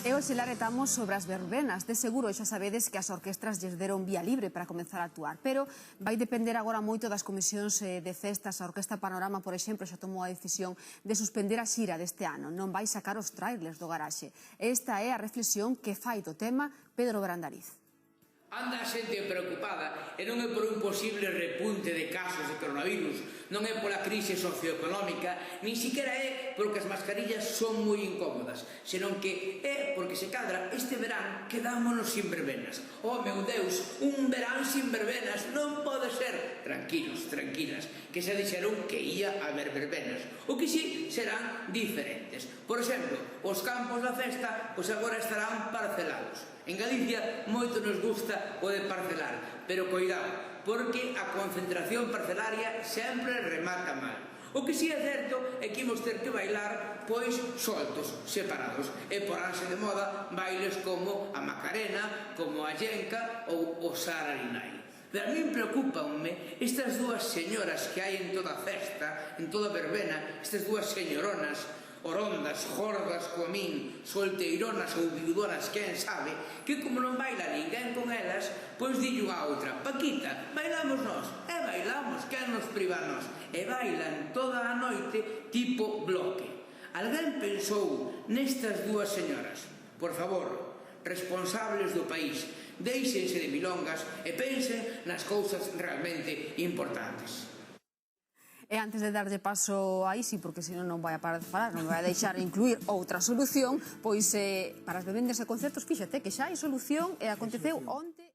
E hoxe laretamos sobre as verbenas. De seguro xa sabedes que as orquestras lles deron vía libre para comenzar a actuar, pero vai depender agora moito das comisións de festas. A Orquesta Panorama, por exemplo, xa tomou a decisión de suspender a xira deste ano. Non vai sacar os trailers do garaxe. Esta é a reflexión que fai do tema Pedro Brandariz. Anda a xente preocupada e non é por un posible repunte de casos de coronavirus, non é pola crise socioeconómica, nin siquiera é porque as mascarillas son moi incómodas, senón que é porque se cadra este verán quedámonos sin verbenas. Oh, meu Deus, un verán sin verbenas non pode ser. Tranquilos, tranquilas, que se dixeron que ia haber verbenas. O que si serán diferentes. Por exemplo, os campos da festa pois agora estarán parcelados. En Galicia moito nos gusta o de parcelar, pero coidado, porque a concentración parcelaria sempre remata mal. O que si é certo é que imos ter que bailar pois soltos, separados, e poránse de moda bailes como a Macarena, como a Llenca ou o Sararinai. Pero a min preocupanme estas dúas señoras que hai en toda a festa, en toda a verbena, estas dúas señoronas, orondas, jordas coa min, solteironas ou viudonas, quen sabe, que como non baila ninguén con elas, pois dillo a outra: Paquita, bailamos nós, e bailamos, quen nos priva nós, e bailan toda a noite tipo bloque. Alguén pensou nestas dúas señoras? Por favor, responsables do país, déixense de milongas e pensen nas cousas realmente importantes. E antes de darlle paso a Isi, porque senón non vai a parar de falar, non vai a deixar incluir outra solución, pois para as vivendas e concertos, fíxate que xa hai solución e aconteceu onte.